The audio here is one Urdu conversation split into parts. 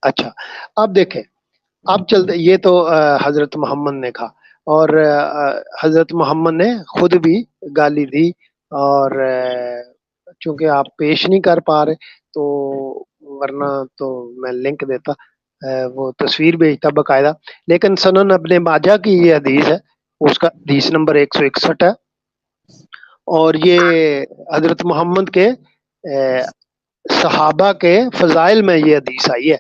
اچھا اب دیکھیں، اب چلتے، یہ تو حضرت محمد نے کہا، اور حضرت محمد نے خود بھی گالی دی، اور چونکہ آپ پیش نہیں کر پا رہے تو ورنہ تو میں لنک دیتا، وہ تصویر بھیجتا باقاعدہ. لیکن سنن ابن ماجہ کی یہ حدیث ہے، اس کا حدیث نمبر 161 ہے، اور یہ حضرت محمد کے صحابہ کے فضائل میں یہ حدیث آئی ہے،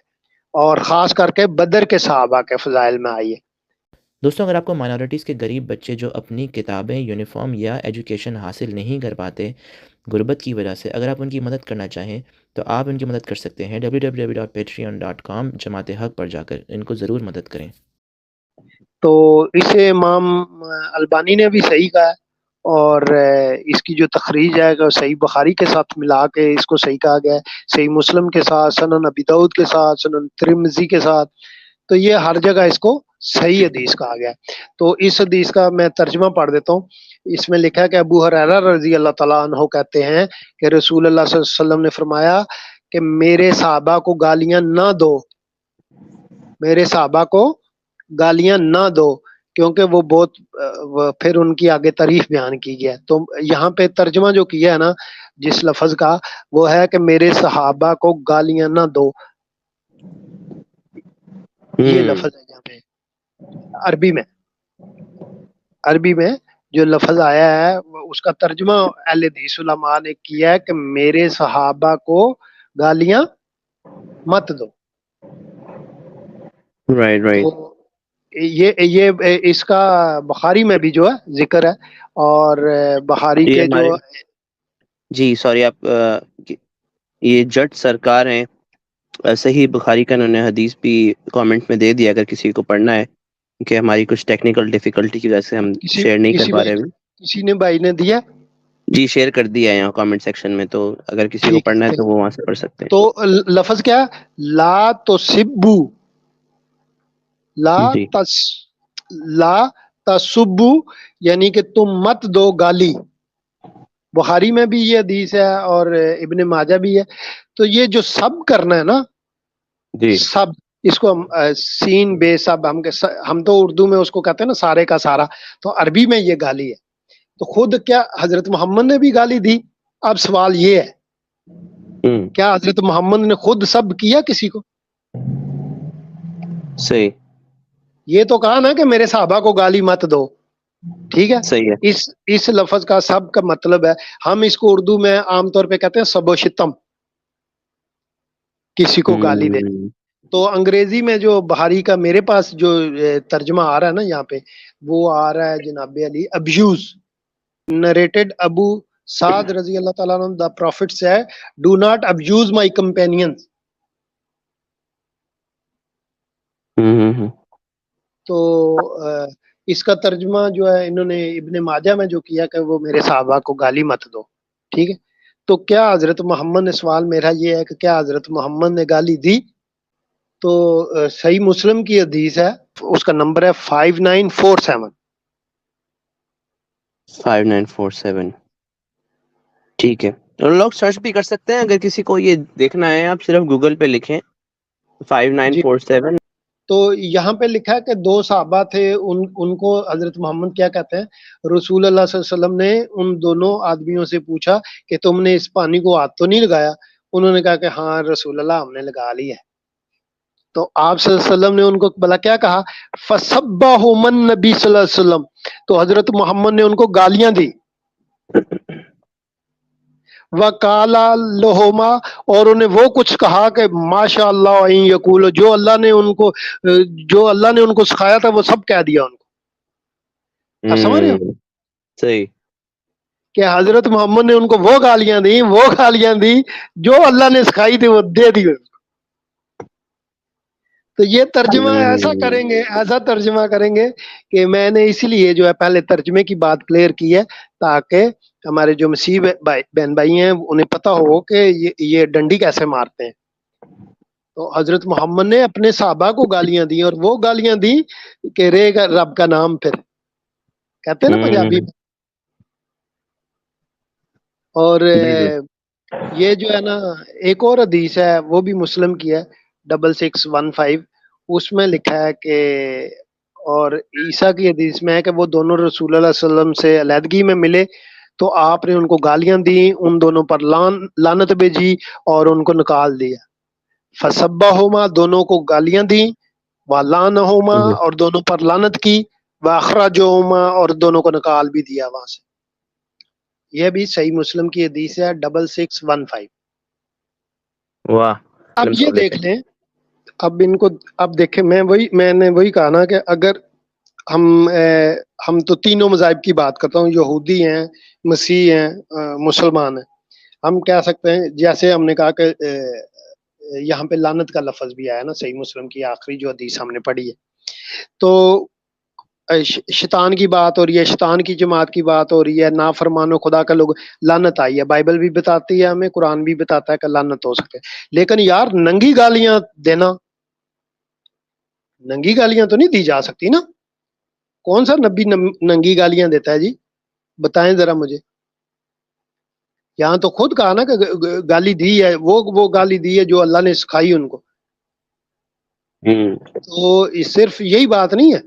اور خاص کر کے بدر کے صحابہ کے فضائل میں آئی ہے. دوستوں، اگر آپ کو مائنورٹیز کے غریب بچے جو اپنی کتابیں، یونیفارم یا ایجوکیشن حاصل نہیں کر پاتے غربت کی وجہ سے، اگر آپ ان کی مدد کرنا چاہیں تو آپ ان کی مدد کر سکتے ہیں www.patreon.com جماعت حق پر جا کر ان کو ضرور مدد کریں. تو اسے امام البانی نے بھی صحیح کہا ہے، اور اس کی جو تخریج ہے کہ صحیح بخاری کے ساتھ ملا کے اس کو صحیح کہا گیا ہے، صحیح مسلم کے ساتھ، سنن ابی داؤد کے ساتھ، سنن ترمذی کے ساتھ، تو یہ ہر جگہ اس کو صحیح حدیث کہا گیا ہے. تو اس حدیث کا میں ترجمہ پڑھ دیتا ہوں. اس میں لکھا ہے کہ ابو ہریرہ رضی اللہ تعالیٰ عنہ کہتے ہیں کہ رسول اللہ صلی اللہ علیہ وسلم نے فرمایا کہ میرے صحابہ کو گالیاں نہ دو، میرے صحابہ کو گالیاں نہ دو، کیونکہ وہ بہت پھر ان کی آگے تعریف بیان کی گیا. تو یہاں پہ ترجمہ جو کیا ہے نا جس لفظ کا، وہ ہے کہ میرے صحابہ کو گالیاں نہ دو، یہ لفظ ہے یہاں پہ عربی میں جو لفظ آیا ہے اس کا ترجمہ اہل حدیث علماء نے کیا ہے کہ میرے صحابہ کو گالیاں مت دو. رائٹ. تو یہ اس کا بخاری میں بھی جو ہے ذکر ہے، اور بخاری کے جو جی سوری، آپ یہ جٹ سرکار ہیں، صحیح بخاری کا انہوں نے حدیث بھی کامنٹ میں دے دیا اگر کسی کو پڑھنا ہے، کہ ہماری کچھ ٹیکنیکل ڈیفیکلٹی کی وجہ سے ہم شیئر نہیں کر پا رہے ابھی. کسی نے بھائی نے دیا جی شیئر کر دیا ہے یہاں کامنٹ سیکشن میں، تو اگر کسی کو پڑھنا ہے تو وہ وہاں سے پڑھ سکتے ہیں. تو لفظ کیا، لا تسبو، لا تسبو یعنی کہ تم مت دو گالی. بخاری میں بھی یہ حدیث ہے اور ابن ماجہ بھی ہے. تو یہ جو سب کرنا ہے نا، جی سب، اس کو ہم سین بے سب، ہم تو اردو میں اس کو کہتے ہیں نا سارے کا سارا، تو عربی میں یہ گالی ہے. تو خود کیا حضرت محمد نے بھی گالی دی؟ اب سوال یہ ہے، کیا حضرت محمد نے خود سب کیا کسی کو؟ صحیح. یہ تو کہا نا کہ میرے صحابہ کو گالی مت دو، ٹھیک ہے. صحیح ہے. اس لفظ کا سب کا مطلب ہے، ہم اس کو اردو میں عام طور پہ کہتے ہیں سب و شتم، کسی کو گالی دے. تو انگریزی میں جو بخاری کا میرے پاس جو ترجمہ آ رہا ہے نا یہاں پہ، وہ آ رہا ہے جناب علی، ابیوز نریٹڈ ابو سعد رضی اللہ تعالیٰ عنہ، the prophet said do not abuse my companions. تو اس کا ترجمہ جو ہے انہوں نے ابن ماجہ میں جو کیا کہ وہ میرے صحابہ کو گالی مت دو، ٹھیک ہے. تو کیا حضرت محمد نے، سوال میرا یہ ہے کہ کیا حضرت محمد نے گالی دی؟ تو صحیح مسلم کی حدیث ہے، اس کا نمبر ہے 5947. 5947 ٹھیک ہے. لوگ سرچ بھی کر سکتے ہیں، اگر کسی کو یہ دیکھنا ہے آپ صرف گوگل پہ لکھیں 5947. تو یہاں پہ لکھا ہے کہ دو صحابہ تھے، ان کو حضرت محمد کیا کہتے ہیں، رسول اللہ صلی اللہ علیہ وسلم نے ان دونوں آدمیوں سے پوچھا کہ تم نے اس پانی کو ہاتھ تو نہیں لگایا؟ انہوں نے کہا کہ ہاں رسول اللہ ہم نے لگا لی ہے. تو آپ صلی اللہ علیہ وسلم نے ان کو بلا کیا کہا، فَسَبَّهُمَ النَّبِي صلی اللہ علیہ وسلم، تو حضرت محمد نے ان کو گالیاں دی. وَقَالَ لَهُمَا، اور انہیں وہ کچھ کہا کہ ماشاء اللہ ان یقول، جو اللہ نے ان کو سکھایا تھا وہ سب کہہ دیا ان کو. آپ سمجھ رہے ہو؟ صحیح کہ حضرت محمد نے ان کو وہ گالیاں دی جو اللہ نے سکھائی تھی وہ دے دی. تو یہ ترجمہ ایسا ترجمہ کریں گے کہ میں نے اسی لیے جو ہے پہلے ترجمے کی بات کلیئر کی ہے، تاکہ ہمارے جو مسیح بہن بھائی ہیں انہیں پتہ ہو کہ یہ ڈنڈی کیسے مارتے ہیں. تو حضرت محمد نے اپنے صحابہ کو گالیاں دی، اور وہ گالیاں دی کہ رے گا رب کا نام، پھر کہتے ہیں نا پنجابی میں. اور یہ جو ہے نا ایک اور حدیث ہے وہ بھی مسلم کی ہے، 6615 اس میں لکھا ہے کہ اور عیسیٰ کی حدیث میں ہے کہ وہ دونوں رسول اللہ صلی اللہ علیہ وسلم سے علیحدگی میں ملے تو آپ نے ان کو گالیاں دی، ان دونوں پر لعنت بھیجی اور ان کو نکال دیا. فسبہما دونوں کو گالیاں دی، ولعنہما اور دونوں پر لعنت کی، واخرجہما اور دونوں کو نکال بھی دیا وہاں سے. یہ بھی صحیح مسلم کی حدیث ہے 6615. واہ. اب یہ دیکھ لیں، اب ان کو اب دیکھیں، میں نے وہی کہا نا کہ اگر ہم تو تینوں مذاہب کی بات کرتا ہوں، یہودی ہیں، مسیح ہیں، مسلمان ہیں. ہم کہہ سکتے ہیں جیسے ہم نے کہا کہ یہاں پہ لعنت کا لفظ بھی آیا نا صحیح مسلم کی آخری جو حدیث ہم نے پڑھی ہے، تو شیطان کی بات ہو رہی ہے، شیطان کی جماعت کی بات ہو رہی ہے، نافرمانو خدا کا لوگ، لعنت آئی ہے. بائبل بھی بتاتی ہے ہمیں، قرآن بھی بتاتا ہے کہ لعنت ہو سکے. لیکن یار ننگی گالیاں دینا، ننگی گالیاں تو نہیں دی جا سکتی نا. کون سا نبی ننگی گالیاں دیتا ہے جی؟ بتائیں ذرا مجھے. یہاں تو خود کہا نا کہ گالی دی ہے، وہ گالی دی ہے جو اللہ نے سکھائی ان کو. تو صرف یہی بات نہیں ہے.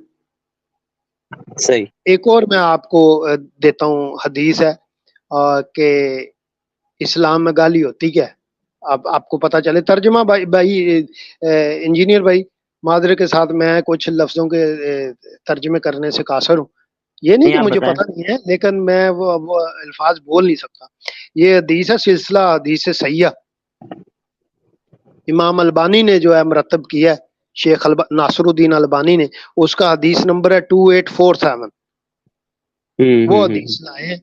صحیح. ایک اور میں آپ کو دیتا ہوں حدیث ہے کہ اسلام میں گالی ہوتی کیا ہے. اب آپ کو پتا چلے ترجمہ بھائی انجینئر بھائی معذرت کے ساتھ میں کچھ لفظوں کے ترجمے کرنے سے قاصر ہوں. یہ نہیں کہ مجھے پتہ نہیں ہے، لیکن میں وہ الفاظ بول نہیں سکتا. یہ حدیث ہے سلسلہ حدیث صحیحہ، امام البانی نے جو ہے مرتب کیا ہے، شیخ ناصر الدین البانی نے. اس کا حدیث نمبر ہے 2847. وہ حدیث لائے ہیں.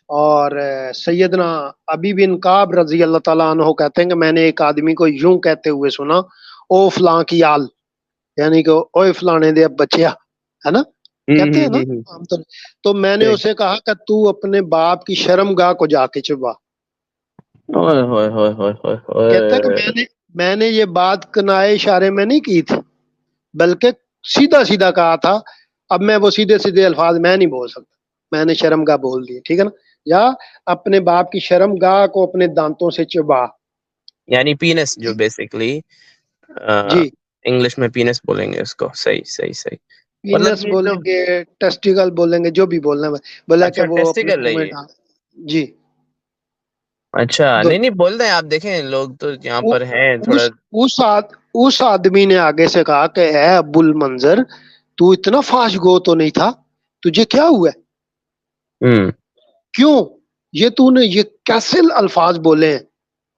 اور سیدنا ابی بن کعب رضی اللہ تعالیٰ عنہ کہتے ہیں کہ میں نے ایک آدمی کو یوں کہتے ہوئے سنا، او فلاں کی آل، یعنی کہ اوے فلانے دے بچیا، ہے نا، کہتے ہیں نا عام طور. تو میں نے اسے کہا کہ تو اپنے باپ کی شرم گاہ کو جا کے چبا. کہتا ہے کہ میں نے یہ بات کنائے اشارے میں نہیں کی تھی، بلکہ سیدھا سیدھا کہا تھا. اب میں وہ سیدھے سیدھے الفاظ میں نہیں بول سکتا، میں نے شرم گاہ بول دی، ٹھیک ہے نا. یا اپنے باپ کی شرم گاہ کو اپنے دانتوں سے چبا، یعنی پینس، جو بیسیکلی جی انگلش میں پینس بولیں گے اس کو. صحیح صحیح صحیح. پینس بولیں گے، ٹیسٹیکل بولیں گے، جو بھی بولنا ہے بولا کہ وہ اپنے منہ میں ڈال. جی اچھا، نہیں نہیں بول رہے ہیں آپ. دیکھیں لوگ تو یہاں پر ہیں تھوڑا. اس آدمی نے آگے سے کہا کہ اے ابو المنظر، تو اتنا فاش گو تو نہیں تھا، تجھے کیا ہوا ہے؟ کیوں یہ تو نے یہ کیسے الفاظ بولے ہیں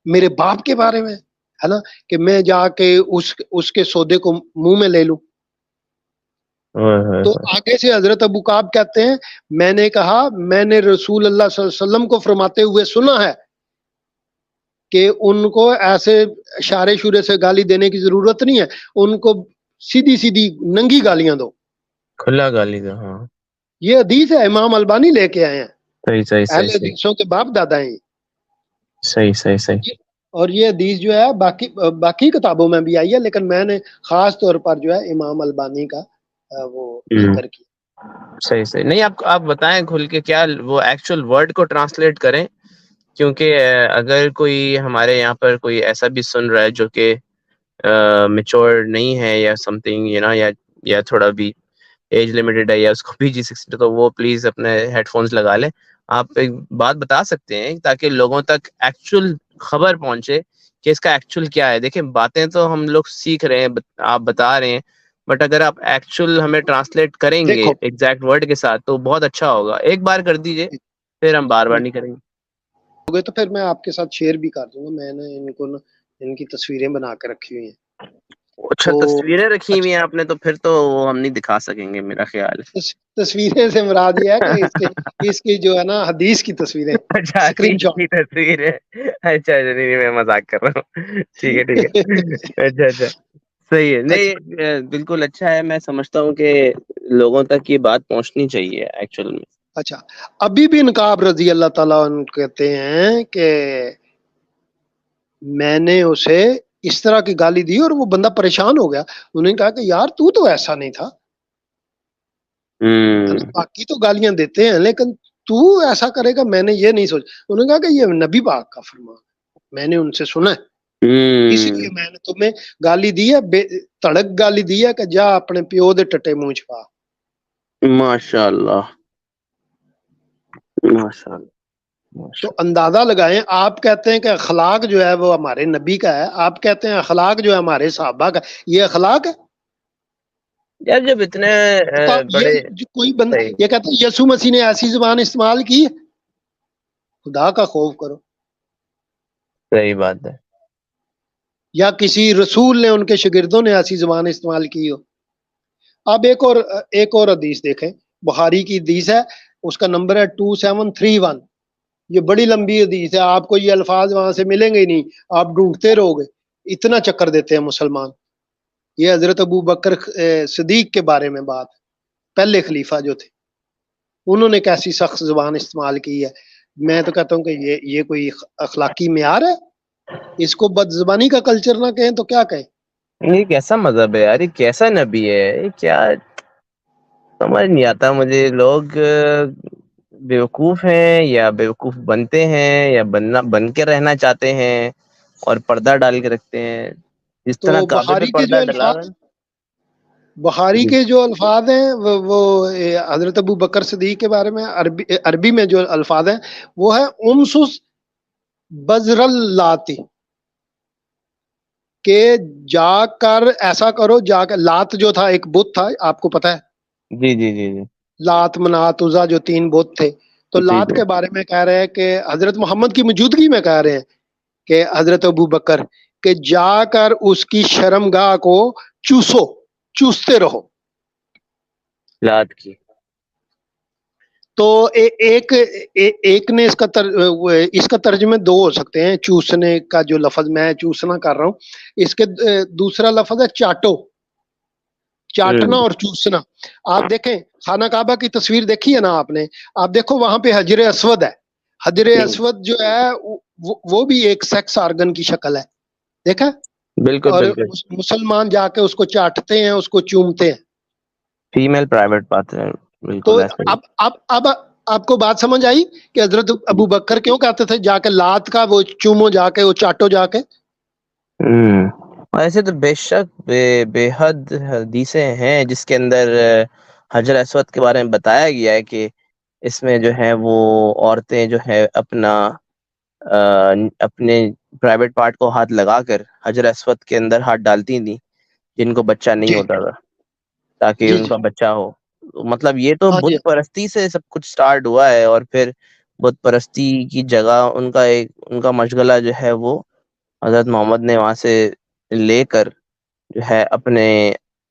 میرے باپ کے بارے میں، ہے نا، کہ میں جا کے اس کے سودے کو منہ میں لے لوں. تو آگے سے حضرت ابو کعب کہتے ہیں میں نے کہا میں نے رسول اللہ صلی اللہ علیہ وسلم کو فرماتے ہوئے سنا ہے کہ ان کو ایسے اشارے شورے سے گالی دینے کی ضرورت نہیں ہے، ان کو سیدھی سیدھی ننگی گالیاں دو، کھلا گالی دو. ہاں یہ حدیث ہے، امام البانی لے کے آئے ہیں. صحیح صحیح اہل صحیح حدیثوں کے باپ دادا ہیں. صحیح صحیح صحیح. اور یہ حدیث جو ہے باقی کتابوں میں بھی آئی ہے، لیکن میں نے خاص طور پر جو ہے امام البانی کا وہ ذکر کیا. صحیح صحیح. نہیں آپ بتائیں کھل کے، کیا وہ ایکچوئل ورڈ کو ٹرانسلیٹ کریں، کیونکہ اگر کوئی ہمارے یہاں پر کوئی ایسا بھی سن رہا ہے جو کہ میچور نہیں ہے یا سم تھنگ یا تھوڑا بھی ایج لمیٹڈ ہے، یا اس کو PG-60، تو وہ پلیز اپنے ہیڈ فونز لگا لیں. آپ ایک بات بتا سکتے ہیں تاکہ لوگوں تک ایکچوئل خبر پہنچے کہ اس کا ایکچوئل کیا ہے. دیکھیں باتیں تو ہم لوگ سیکھ رہے ہیں، آپ بتا رہے ہیں، بٹ اگر آپ ایکچوئل ہمیں ٹرانسلیٹ کریں گے دیکھو ایگزیکٹ ورڈ کے ساتھ تو بہت اچھا ہوگا. ایک بار کر دیجئے، پھر ہم بار بار نہیں کریں گے. تو پھر میں آپ کے ساتھ شیئر بھی کر دوں گا. میں نے ان کی تصویریں بنا کے رکھی ہوئی ہیں. اچھا تصویریں رکھی ہوئی ہیں آپ نے، تو پھر تو وہ ہم نہیں دکھا سکیں گے میرا خیال ہے. تصویریں سے مراد یہ ہے کہ اس کی جو ہے نا حدیث کی تصویریں، اچھا اسکرین شاٹ. کی تصویر ہے. اچھا نہیں میں مذاق کر رہا ہوں. ٹھیک ہے. اچھا صحیح ہے. نہیں بالکل اچھا ہے. میں سمجھتا ہوں کہ لوگوں تک یہ بات پہنچنی چاہیے ایکچوئل میں. اچھا ابھی بھی نقاب رضی اللہ تعالیٰ عنہ کہتے ہیں کہ میں نے اسے اس طرح کی گالی دی اور وہ بندہ پریشان ہو گیا. انہوں نے کہا کہ یار تو ایسا نہیں تھا. باقی تو گالیاں دیتے ہیں لیکن تو ایسا کرے گا، میں نے یہ نہیں سوچا. انہوں نے کہا کہ یہ نبی پاک کا فرمان، میں نے ان سے سنا ہے. اس لیے میں نے تمہیں گالی دی ہے، تڑک گالی دی ہے کہ جا اپنے پیو دے ٹٹے منہ چھپا. ماشاء اللہ ماشاء اللہ. تو اندازہ لگائیں، آپ کہتے ہیں کہ اخلاق جو ہے وہ ہمارے نبی کا ہے، آپ کہتے ہیں اخلاق جو ہے ہمارے صحابہ کا. یہ اخلاق ہے یار جب اتنے بڑے یہ کوئی بندہ یہ کہتا ہے یسوع مسیح نے ایسی زبان استعمال کی ہے؟ خدا کا خوف کرو. صحیح بات ہے. یا کسی رسول نے ان کے شاگردوں نے ایسی زبان استعمال کی ہو. اب ایک اور حدیث دیکھیں، بخاری کی حدیث ہے، اس کا نمبر ہے 2731. یہ بڑی لمبی حدیث ہے، آپ کو یہ الفاظ وہاں سے ملیں گے ہی نہیں، آپ ڈھونڈتے رہو گے، اتنا چکر دیتے ہیں مسلمان. یہ حضرت ابو بکر صدیق کے بارے میں بات، پہلے خلیفہ جو تھے، انہوں نے کیسی سخت زبان استعمال کی ہے. میں تو کہتا ہوں کہ یہ کوئی اخلاقی معیار ہے؟ اس کو بد زبانی کا کلچر نہ کہیں تو کیا کہیں؟ یہ کیسا مذہب ہے یار، یہ کیسا نبی ہے، یہ کیا سمجھ نہیں آتا مجھے. لوگ بیوقوف ہیں یا بیوقوف بنتے ہیں یا بن کے رہنا چاہتے ہیں اور پردہ ڈال کے رکھتے ہیں. جس طرح تو کعبے پہ پردہ ڈلا ہے. بخاری کے جو الفاظ ہیں وہ حضرت ابو بکر صدیق کے بارے میں عربی میں جو الفاظ ہیں وہ ہے امسس بزر اللاتی، کہ جا کر ایسا کرو، جا کر. لات جو تھا ایک بت تھا، آپ کو پتا ہے؟ جی جی جی جی. لات منات عزا جو 3 بت تھے، تو لات کے بارے میں کہہ رہے ہیں کہ حضرت محمد کی موجودگی میں کہہ رہے ہیں کہ حضرت ابو بکر کہ جا کر اس کی شرمگاہ کو چوستے رہو لات کی. تو ایک نے اس کا ترجمے 2 ہو سکتے ہیں. چوسنے کا جو لفظ میں چوسنا کر رہا ہوں، اس کے دوسرا لفظ ہے چاٹنا اور چوسنا. آپ دیکھیں خانہ کعبہ کی تصویر دیکھی ہے نا آپ نے، آپ دیکھو وہاں پہ حجر اسود ہے. حجر اسود جو ہے وہ بھی ایک سیکس آرگن کی شکل ہے، دیکھا؟ بالکل اور بالکل. مسلمان جا کے اس کو چاٹتے ہیں، اس کو چومتے ہیں. فیمیل پرائیویٹ بات ہے. تو بالکل ایسا ہی. اب آپ کو بات سمجھ آئی کہ حضرت ابو بکر کیوں کہتے تھے جا کے لات کا وہ چومو، جا کے وہ چاٹو جا کے. ایسے تو بے شک بے حد حدیثیں ہیں جس کے اندر حجر اسود کے بارے میں بتایا گیا ہے کہ اس میں جو ہے وہ عورتیں جو ہے اپنے پرائیویٹ پارٹ کو ہاتھ لگا کر حجر اسود کے اندر ہاتھ ڈالتی تھیں جن کو بچہ نہیں جی ہوتا تھا، تاکہ جی ان جی کا بچہ ہو. مطلب یہ تو ہاں جی. بت پرستی سے سب کچھ سٹارٹ ہوا ہے، اور پھر بت پرستی کی جگہ ان کا مشغلہ جو ہے وہ حضرت محمد نے وہاں سے لے کر جو ہے اپنے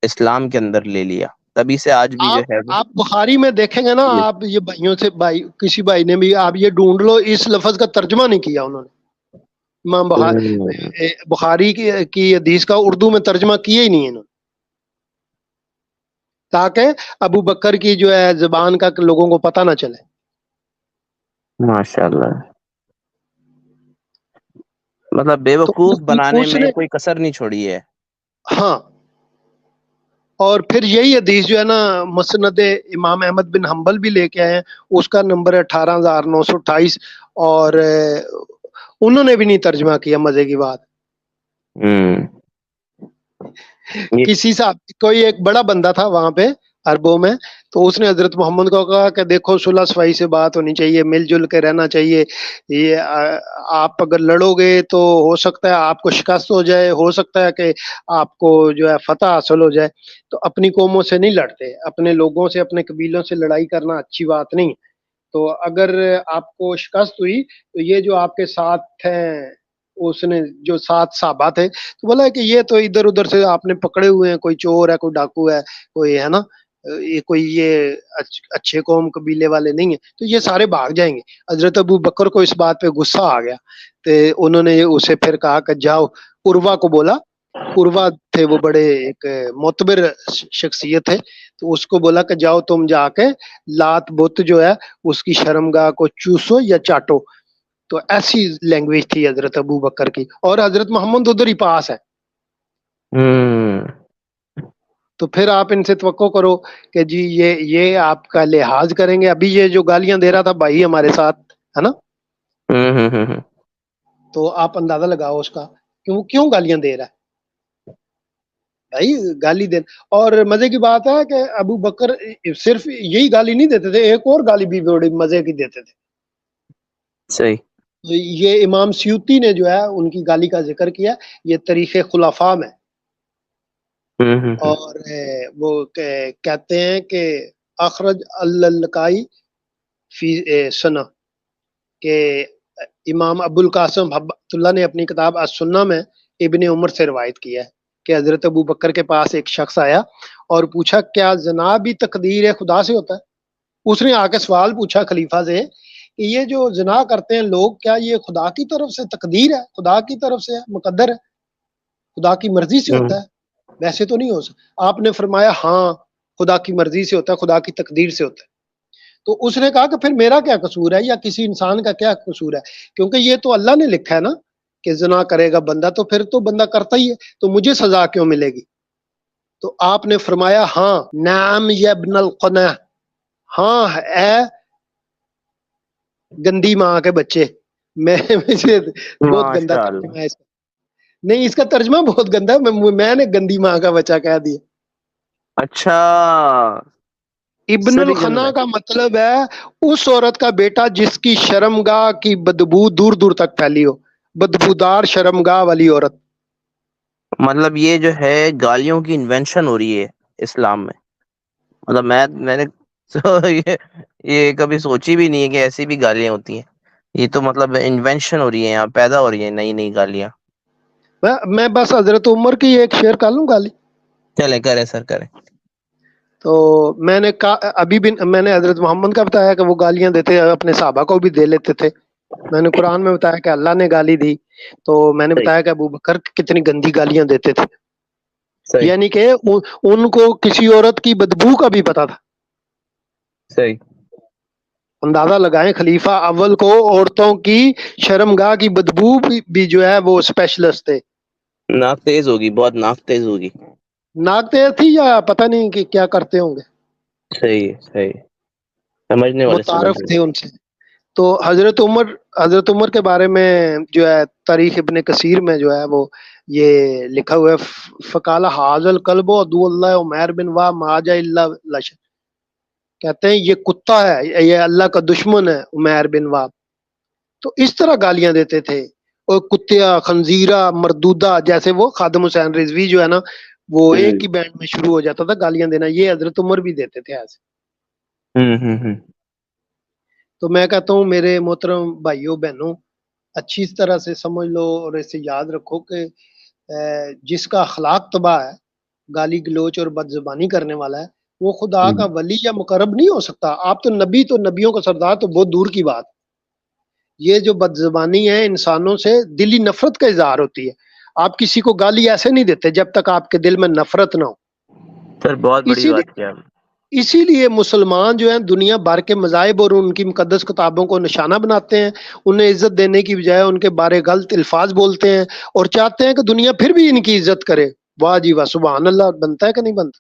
اسلام کے اندر لے لیا. تبھی سے آج بھی جو ہے آپ بخاری میں دیکھیں گے نا، آپ یہ بھائیوں سے کسی بھائی نے بھی آپ یہ ڈھونڈ لو، اس لفظ کا ترجمہ نہیں کیا انہوں نے. امام بخاری کی حدیث کا اردو میں ترجمہ کیا ہی نہیں ہے انہوں نے، تاکہ ابو بکر کی جو ہے زبان کا لوگوں کو پتہ نہ چلے. ماشاء اللہ. مطلب بے تو وقوف بنانے اس میں نے کوئی کسر نہیں چھوڑی ہے. ہاں، اور پھر یہی حدیث جو ہے نا مسند امام احمد بن حنبل بھی لے کے آئے ہیں، اس کا نمبر ہے 18928، اور انہوں نے بھی نہیں ترجمہ کیا. مزے کی بات، کسی صاحب کوئی ایک بڑا بندہ تھا وہاں پہ عربوں میں، تو اس نے حضرت محمد کو کہا کہ دیکھو صلح صفائی سے بات ہونی چاہیے، مل جل کے رہنا چاہیے. یہ آپ اگر لڑو گے تو ہو سکتا ہے آپ کو شکست ہو جائے، ہو سکتا ہے کہ آپ کو جو ہے فتح حاصل ہو جائے. تو اپنی قوموں سے نہیں لڑتے، اپنے لوگوں سے، اپنے قبیلوں سے لڑائی کرنا اچھی بات نہیں. تو اگر آپ کو شکست ہوئی تو یہ جو آپ کے ساتھ ہیں، اس نے جو 7 صحابہ تھے، تو بولا کہ یہ تو ادھر ادھر سے آپ نے پکڑے ہوئے ہیں، کوئی چور ہے، کوئی ڈاکو ہے، کوئی ہے نا، یہ اچھے قوم قبیلے والے نہیں ہیں، تو یہ سارے بھاگ جائیں گے. حضرت ابو بکر کو اس بات پہ غصہ آ گیا، تو انہوں نے اسے پھر کہا کہ جاؤ. عروہ کو بولا، عروہ تھے وہ بڑے ایک معتبر شخصیت ہے، تو اس کو بولا کہ جاؤ تم جا کے لات بت جو ہے اس کی شرمگاہ کو چوسو یا چاٹو. تو ایسی لینگویج تھی حضرت ابو بکر کی، اور حضرت محمد ادھر ہی پاس ہے. تو پھر آپ ان سے توقع کرو کہ جی یہ آپ کا لحاظ کریں گے. ابھی یہ جو گالیاں دے رہا تھا بھائی ہمارے ساتھ ہے نا، تو آپ اندازہ لگاؤ اس کا کیوں گالیاں دے رہا ہے بھائی؟ گالی دے. اور مزے کی بات ہے کہ ابو بکر صرف یہی گالی نہیں دیتے تھے، ایک اور گالی بھی بڑی مزے کی دیتے تھے. صحیح. یہ امام سیوطی نے جو ہے ان کی گالی کا ذکر کیا، یہ تاریخ خلفاء میں. اور وہ کہتے ہیں کہ اخرج اللقائی فی سنہ، کہ امام ابو القاسم حبۃ اللہ نے اپنی کتاب السنہ میں ابن عمر سے روایت کیا ہے کہ حضرت ابو بکر کے پاس ایک شخص آیا اور پوچھا کیا زنا بھی تقدیر خدا سے ہوتا ہے؟ اس نے آ کے سوال پوچھا خلیفہ سے کہ یہ جو زنا کرتے ہیں لوگ، کیا یہ خدا کی طرف سے تقدیر ہے، خدا کی طرف سے مقدر ہے، خدا کی مرضی سے ہوتا ہے؟ ویسے تو نہیں ہو سکتا. آپ نے فرمایا ہاں خدا کی مرضی سے ہوتا ہے، خدا کی تقدیر سے ہوتا ہے. تو اس نے کہا کہ پھر میرا کیا قصور ہے یا کسی انسان کا کیا قصور ہے، کیونکہ یہ تو اللہ نے لکھا ہے نا کہ زنا کرے گا بندہ، تو پھر تو بندہ کرتا ہی ہے، تو مجھے سزا کیوں ملے گی؟ تو آپ نے فرمایا ہاں نعم یا ابن القنہ، ہاں اے گندی ماں کے بچے. بہت گندا ترجمہ ہے اس کا. نہیں، اس کا ترجمہ بہت گندا ہے، میں نے گندی ماں کا بچہ کہہ دیا. اچھا، ابن الخنا کا مطلب ہے اس عورت کا بیٹا جس کی شرمگاہ کی بدبو دور دور تک پھیلی ہو، بدبودار شرمگاہ والی عورت. مطلب یہ جو ہے گالیوں کی انوینشن ہو رہی ہے اسلام میں. مطلب میں نے یہ کبھی سوچی بھی نہیں ہے کہ ایسی بھی گالیاں ہوتی ہیں. یہ تو مطلب انوینشن ہو رہی ہے، یہاں پیدا ہو رہی ہیں نئی نئی گالیاں. میں بس حضرت عمر کی ایک شعر کر لوں گالی. چلے کرے سر کرے. تو میں نے ابھی بھی میں نے حضرت محمد کا بتایا کہ وہ گالیاں دیتے، اپنے صحابہ کو بھی دے لیتے تھے. میں نے قرآن میں بتایا کہ اللہ نے گالی دی، تو میں نے بتایا کہ ابو بکر کتنی گندی گالیاں دیتے تھے. صحیح. یعنی کہ ان کو کسی عورت کی بدبو کا بھی پتا تھا. صحیح. اندازہ لگائیں، خلیفہ اول کو عورتوں کی شرمگاہ کی بدبو بھی جو ہے وہ اسپیشلسٹ تھے. ناک تیز ہوگی، بہت ناک تیز ہوگی. ناک تیز تھی یا پتہ نہیں کہ کیا کرتے ہوں گے. صحیح صحیح، سمجھنے والے سمجھ متعارف گئے. تھے ان سے. تو حضرت عمر کے بارے میں جو ہے تاریخ ابن کثیر میں جو ہے وہ یہ لکھا ہوا ہے، فقال حاذ الکلب عدو اللہ عمیر بن وا ماجا اللہ لشن، کہتے ہیں یہ کتا ہے، یہ اللہ کا دشمن ہے عمیر بن وا. تو اس طرح گالیاں دیتے تھے، اور کتیا خنزیرہ مردودہ، جیسے وہ خادم حسین رضوی جو ہے نا وہ ایک ہی بینڈ میں شروع ہو جاتا تھا گالیاں دینا، یہ حضرت عمر بھی دیتے تھے ایسے. تو میں کہتا ہوں میرے محترم بھائیوں بہنوں، اچھی طرح سے سمجھ لو اور اسے یاد رکھو کہ جس کا اخلاق تباہ ہے، گالی گلوچ اور بد زبانی کرنے والا ہے، وہ خدا کا ولی یا مقرب نہیں ہو سکتا. آپ تو نبیوں کا سردار تو بہت دور کی بات. یہ جو بد زبانی ہے انسانوں سے دلی نفرت کا اظہار ہوتی ہے. آپ کسی کو گالی ایسے نہیں دیتے جب تک آپ کے دل میں نفرت نہ ہو. سر بہت بڑی بات کیا. اسی لیے مسلمان جو ہیں دنیا بھر کے مذاہب اور ان کی مقدس کتابوں کو نشانہ بناتے ہیں، انہیں عزت دینے کی بجائے ان کے بارے غلط الفاظ بولتے ہیں اور چاہتے ہیں کہ دنیا پھر بھی ان کی عزت کرے. واہ جی واہ، سبحان اللہ. بنتا ہے کہ نہیں بنتا؟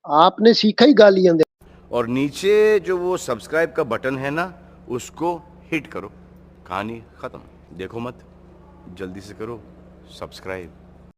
آپ نے سیکھا ہی گالیاں دے. اور نیچے جو وہ سبسکرائب کا بٹن ہے نا اس کو ہٹ کرو. کہانی ختم. دیکھو مت، جلدی سے کرو سبسکرائب.